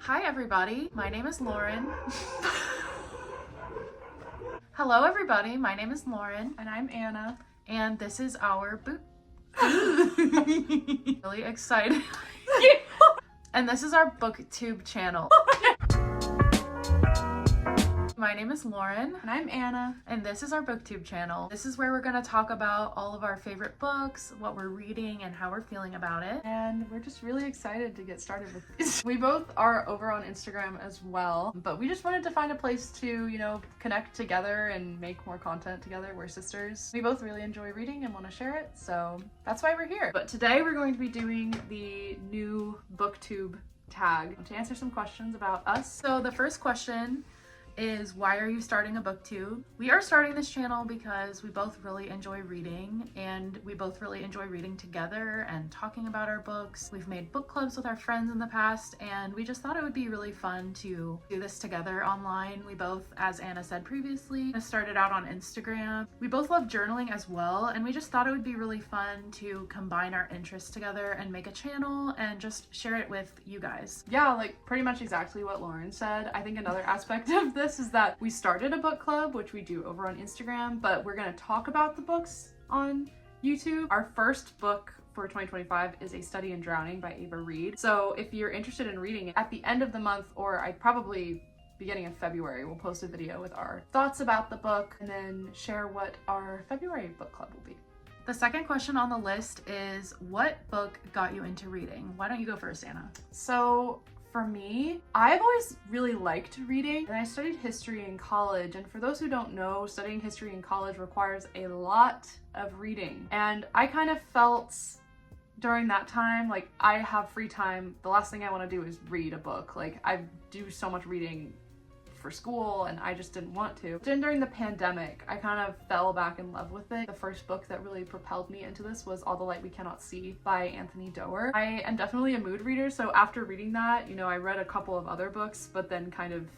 Hi everybody, my name is Lauren. Hello everybody, my name is Lauren. And I'm Anna. And this is our really excited. And this is our BookTube channel. My name is Lauren. And I'm Anna. And this is our BookTube channel. This is where we're going to talk about all of our favorite books, what we're reading, and how we're feeling about it. And we're just really excited to get started with this. We both are over on Instagram as well, but we just wanted to find a place to, connect together and make more content together. We're sisters. We both really enjoy reading and want to share it, so that's why we're here. But today we're going to be doing the new BookTube tag to answer some questions about us. So the first question is, why are you starting a BookTube? We are starting this channel because we both really enjoy reading, and we both really enjoy reading together and talking about our books. We've made book clubs with our friends in the past, and we just thought it would be really fun to do this together online. We both, as Anna said previously, started out on Instagram. We both love journaling as well, and we just thought it would be really fun to combine our interests together and make a channel and just share it with you guys. Yeah, like pretty much exactly what Lauren said. I think another aspect of this is that we started a book club, which we do over on Instagram, but we're going to talk about the books on YouTube. Our first book for 2025 is A Study in Drowning by Ava Reed. So if you're interested in reading it, at the end of the month, or I probably beginning of February, we'll post a video with our thoughts about the book and then share what our February book club will be. The second question on the list is, what book got you into reading? Why don't you go first, Anna? So for me, I've always really liked reading, and I studied history in college, and for those who don't know, studying history in college requires a lot of reading, and I kind of felt during that time like I have free time, the last thing I want to do is read a book. Like, I do so much reading for school and I just didn't want to. Then during the pandemic, I kind of fell back in love with it. The first book that really propelled me into this was All the Light We Cannot See by Anthony Doerr. I am definitely a mood reader, so after reading that, I read a couple of other books, but then kind of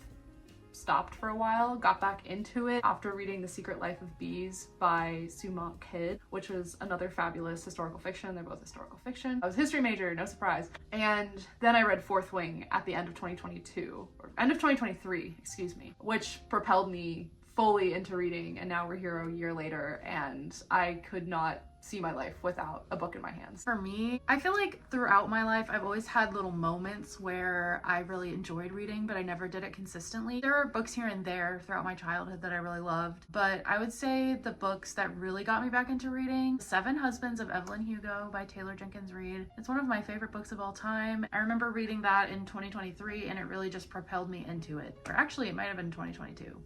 stopped for a while, got back into it after reading The Secret Life of Bees by Sue Kidd, which was another fabulous historical fiction. They're both historical fiction. I was a history major, no surprise. And then I read Fourth Wing at the end of 2022, or end of 2023, excuse me, which propelled me fully into reading, and now we're here a year later, and I could not see my life without a book in my hands. For me, I feel like throughout my life, I've always had little moments where I really enjoyed reading, but I never did it consistently. There are books here and there throughout my childhood that I really loved, but I would say the books that really got me back into reading, Seven Husbands of Evelyn Hugo by Taylor Jenkins Reid. It's one of my favorite books of all time. I remember reading that in 2023, and it really just propelled me into it. Or actually, it might have been 2022.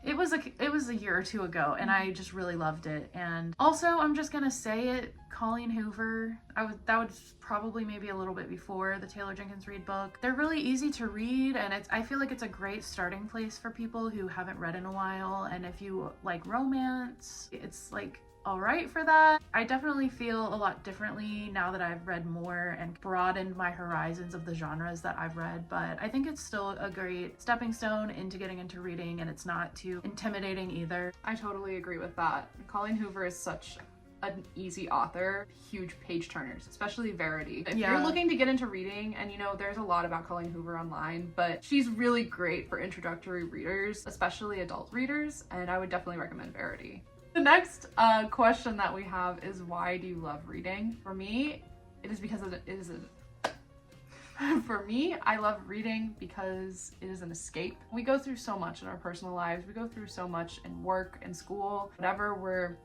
It was a year or two ago, and I just really loved it. And also, I'm just gonna say it, Colleen Hoover, that was probably maybe a little bit before the Taylor Jenkins Reid book. They're really easy to read, and I feel like it's a great starting place for people who haven't read in a while. And if you like romance, it's like all right for that. I definitely feel a lot differently now that I've read more and broadened my horizons of the genres that I've read, but I think it's still a great stepping stone into getting into reading, and it's not too intimidating either. I totally agree with that. Colleen Hoover is such an easy author, huge page turners, especially Verity. If you're looking to get into reading, and there's a lot about Colleen Hoover online, but she's really great for introductory readers, especially adult readers, and I would definitely recommend Verity. The next question that we have is, why do you love reading? For me, it is because for me, I love reading because it is an escape. We go through so much in our personal lives. We go through so much in work and school, whatever we're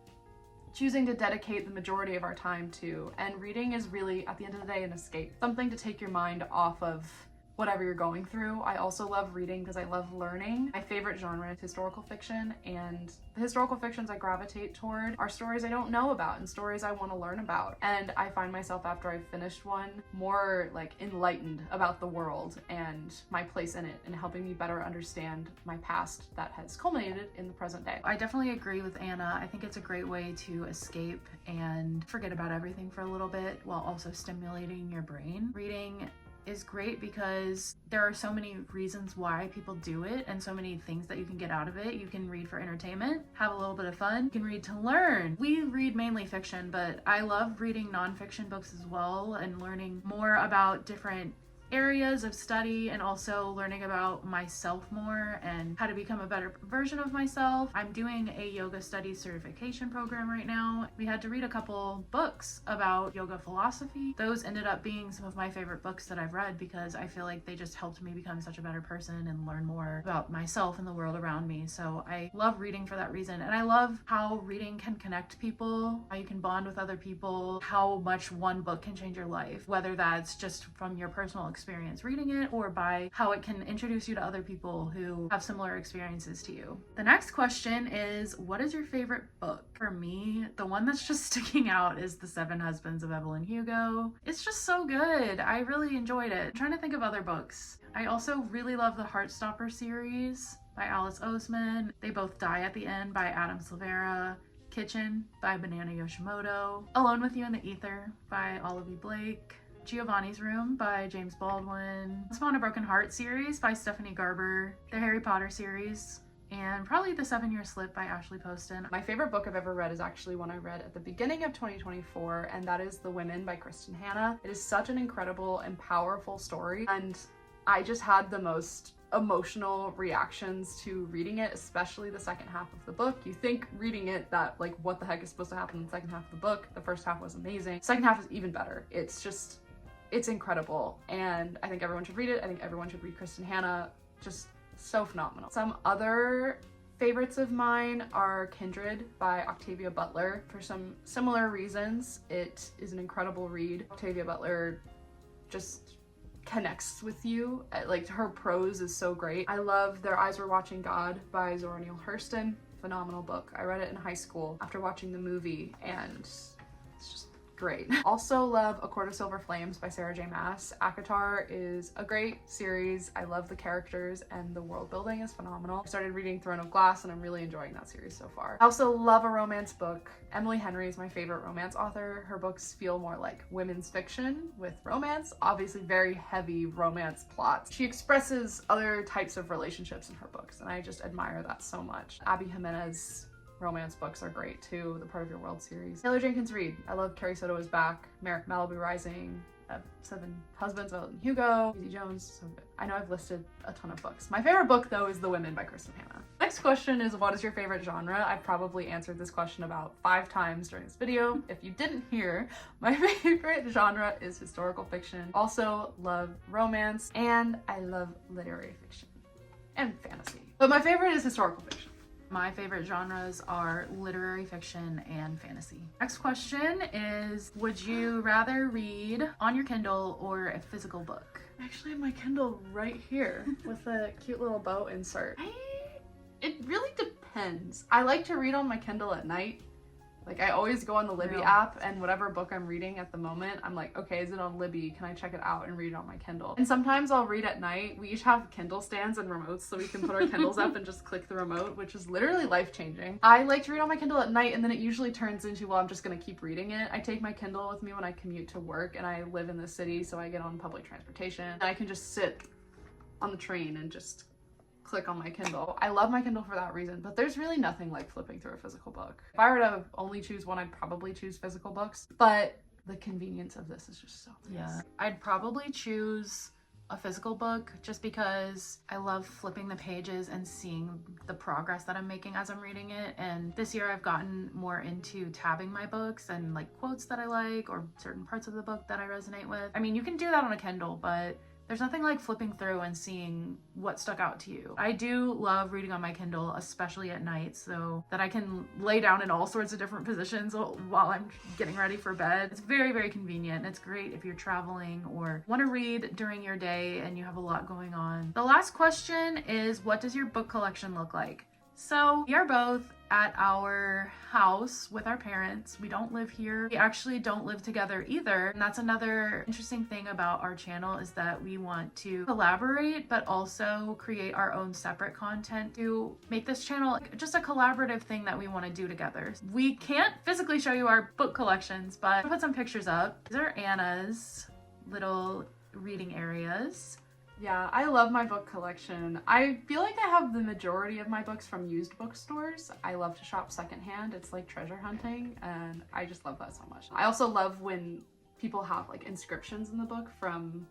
choosing to dedicate the majority of our time to. And reading is really, at the end of the day, an escape. Something to take your mind off of whatever you're going through. I also love reading because I love learning. My favorite genre is historical fiction, and the historical fictions I gravitate toward are stories I don't know about and stories I want to learn about. And I find myself, after I've finished one, more like enlightened about the world and my place in it, and helping me better understand my past that has culminated in the present day. I definitely agree with Anna. I think it's a great way to escape and forget about everything for a little bit while also stimulating your brain. Reading is great because there are so many reasons why people do it and so many things that you can get out of it. You can read for entertainment, have a little bit of fun. You can read to learn. We read mainly fiction, but I love reading nonfiction books as well and learning more about different areas of study and also learning about myself more and how to become a better version of myself. I'm doing a yoga studies certification program right now. We had to read a couple books about yoga philosophy. Those ended up being some of my favorite books that I've read because I feel like they just helped me become such a better person and learn more about myself and the world around me. So I love reading for that reason. And I love how reading can connect people, how you can bond with other people, how much one book can change your life, whether that's just from your personal experience reading it or by how it can introduce you to other people who have similar experiences to you. The next question is, what is your favorite book? For me, the one that's just sticking out is The Seven Husbands of Evelyn Hugo. It's just so good. I really enjoyed it. I'm trying to think of other books. I also really love the Heartstopper series by Alice Oseman. They Both Die at the End by Adam Silvera. Kitchen by Banana Yoshimoto. Alone with You in the Ether by Olivia Blake. Giovanni's Room by James Baldwin. Spawn a Broken Heart series by Stephanie Garber. The Harry Potter series. And probably The 7-Year Slip by Ashley Poston. My favorite book I've ever read is actually one I read at the beginning of 2024, and that is The Women by Kristen Hanna. It is such an incredible and powerful story, and I just had the most emotional reactions to reading it, especially the second half of the book. You think reading it that like what the heck is supposed to happen in the second half of the book. The first half was amazing. Second half is even better. It's incredible, and I think everyone should read it. I think everyone should read Kristen Hanna. Just so phenomenal. Some other favorites of mine are Kindred by Octavia Butler. For some similar reasons, it is an incredible read. Octavia Butler just connects with you. Like, her prose is so great. I love Their Eyes Were Watching God by Zora Neale Hurston. Phenomenal book. I read it in high school after watching the movie, and it's just great. Also love A Court of Silver Flames by Sarah J Maas. ACOTAR is a great series. I love the characters and the world building is phenomenal. I started reading Throne of Glass and I'm really enjoying that series so far. I also love a romance book. Emily Henry is my favorite romance author. Her books feel more like women's fiction with romance, obviously very heavy romance plots. She expresses other types of relationships in her books and I just admire that so much. Abby Jimenez romance books are great too, the Part of Your World series. Taylor Jenkins Reid. I love Carrie Soto is Back, Malibu Rising, Seven Husbands of Evelyn Hugo, Easy Jones, so good. I know I've listed a ton of books. My favorite book though is The Women by Kristen Hanna. Next question is, what is your favorite genre? I've probably answered this question about 5 times during this video. If you didn't hear, my favorite genre is historical fiction. Also love romance, and I love literary fiction and fantasy. But my favorite is historical fiction. My favorite genres are literary fiction and fantasy. Next question is, would you rather read on your Kindle or a physical book? I actually have my Kindle right here with a cute little bow insert. It really depends. I like to read on my Kindle at night. Like, I always go on the Libby app, and whatever book I'm reading at the moment, I'm like, okay, is it on Libby? Can I check it out and read it on my Kindle? And sometimes I'll read at night. We each have Kindle stands and remotes, so we can put our Kindles up and just click the remote, which is literally life-changing. I like to read on my Kindle at night, and then it usually turns into, well, I'm just gonna keep reading it. I take my Kindle with me when I commute to work, and I live in the city, so I get on public transportation. And I can just sit on the train and just click on my Kindle. I love my Kindle for that reason, but there's really nothing like flipping through a physical book. If I were to only choose one, I'd probably choose physical books, but the convenience of this is just so nice. Yeah, I'd probably choose a physical book just because I love flipping the pages and seeing the progress that I'm making as I'm reading it. And this year I've gotten more into tabbing my books and like quotes that I like or certain parts of the book that I resonate with. I mean, you can do that on a Kindle, but there's nothing like flipping through and seeing what stuck out to you. I do love reading on my Kindle, especially at night, so that I can lay down in all sorts of different positions while I'm getting ready for bed. It's very, very convenient, and it's great if you're traveling or want to read during your day and you have a lot going on. The last question is, what does your book collection look like? So we are both at our house with our parents. We don't live here. We actually don't live together either. And that's another interesting thing about our channel, is that we want to collaborate, but also create our own separate content to make this channel just a collaborative thing that we want to do together. We can't physically show you our book collections, but I'll put some pictures up. These are Anna's little reading areas. Yeah, I love my book collection. I feel like I have the majority of my books from used bookstores. I love to shop secondhand. It's like treasure hunting, and I just love that so much. I also love when people have like inscriptions in the book from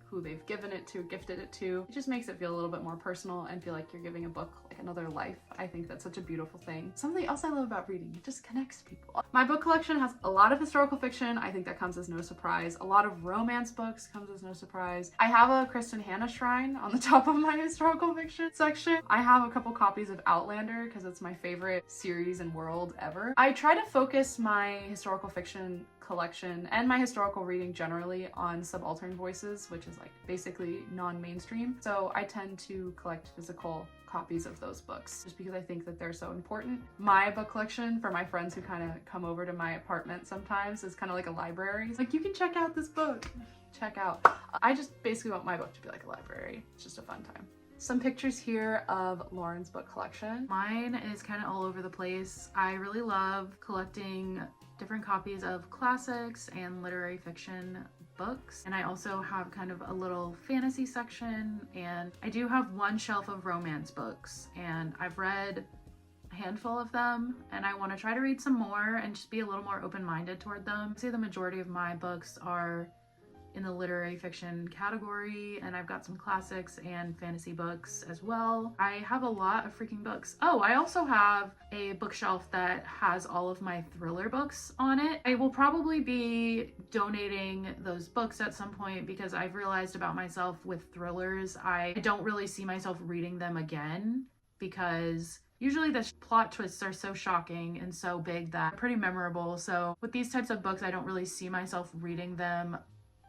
who they've given it to, gifted it to. It just makes it feel a little bit more personal and feel like you're giving a book like another life. I think that's such a beautiful thing. Something else I love about reading, it just connects people. My book collection has a lot of historical fiction. I think that comes as no surprise. A lot of romance books comes as no surprise. I have a Kristen Hanna shrine on the top of my historical fiction section. I have a couple copies of Outlander because it's my favorite series and world ever. I try to focus my historical fiction collection and my historical reading generally on subaltern voices, which is like basically non-mainstream. So I tend to collect physical copies of those books just because I think that they're so important. My book collection, for my friends who kind of come over to my apartment sometimes, is kind of like a library. It's like, you can check out this book. Check out. I just basically want my book to be like a library. It's just a fun time. Some pictures here of Lauren's book collection. Mine is kind of all over the place. I really love collecting different copies of classics and literary fiction books, and I also have kind of a little fantasy section, and I do have one shelf of romance books, and I've read a handful of them, and I want to try to read some more and just be a little more open-minded toward them. I'd say the majority of my books are in the literary fiction category, and I've got some classics and fantasy books as well. I have a lot of freaking books. Oh, I also have a bookshelf that has all of my thriller books on it. I will probably be donating those books at some point because I've realized about myself with thrillers, I don't really see myself reading them again because usually the plot twists are so shocking and so big that they're pretty memorable. So with these types of books, I don't really see myself reading them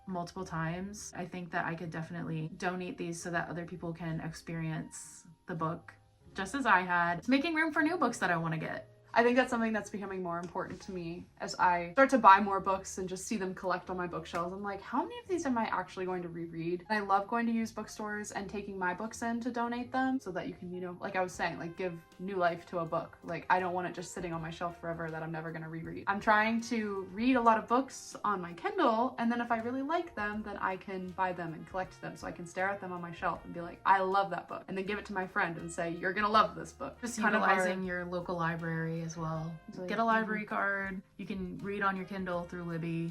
multiple times. I think that I could definitely donate these so that other people can experience the book just as I had. It's making room for new books that I want to get. I think that's something that's becoming more important to me as I start to buy more books and just see them collect on my bookshelves. I'm like, how many of these am I actually going to reread? And I love going to used bookstores and taking my books in to donate them so that you can, you know, like I was saying, like give new life to a book. Like I don't want it just sitting on my shelf forever that I'm never going to reread. I'm trying to read a lot of books on my Kindle, and then if I really like them, then I can buy them and collect them so I can stare at them on my shelf and be like, I love that book, and then give it to my friend and say, you're gonna love this book. Just utilizing your local library as well. Like, get a library card. You can read on your Kindle through Libby.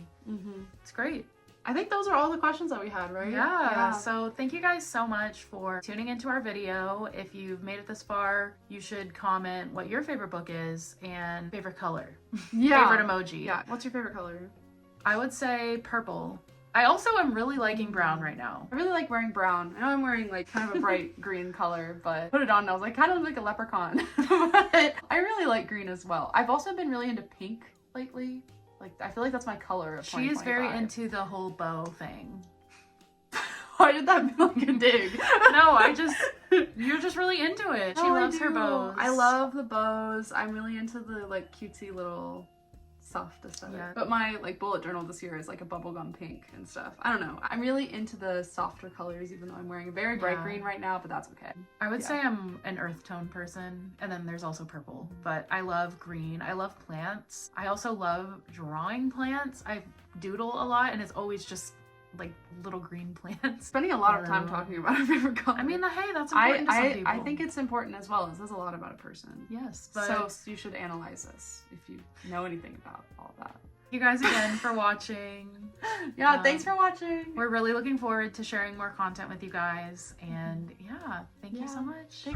It's great. I think those are all the questions that we had, right? Yeah. So thank you guys so much for tuning into our video. If you've made it this far, you should comment what your favorite book is and favorite color. Favorite emoji. Yeah. What's your favorite color? I would say purple. I also am really liking brown right now. I really like wearing brown. I know I'm wearing like kind of a bright green color, but put it on and I was like kind of like a leprechaun. But I really like green as well. I've also been really into pink lately. Like I feel like that's my color of 2025. She is very into the whole bow thing. Why did that feel like a dig? No, you're just really into it. She loves her bows. I love the bows. I'm really into the like cutesy little soft aesthetic. Yeah. But my like bullet journal this year is like a bubblegum pink and stuff. I don't know. I'm really into the softer colors, even though I'm wearing a very bright green right now, but that's okay. I would say I'm an earth tone person, and then there's also purple, but I love green. I love plants. I also love drawing plants. I doodle a lot, and it's always just like little green plants. Spending a lot of time talking about our favorite color. I mean, hey, that's important to some people. I think it's important as well. It says a lot about a person. Yes, but so you should analyze this if you know anything about all that. Thank you guys again for watching. Yeah, thanks for watching. We're really looking forward to sharing more content with you guys, and yeah, thank you so much.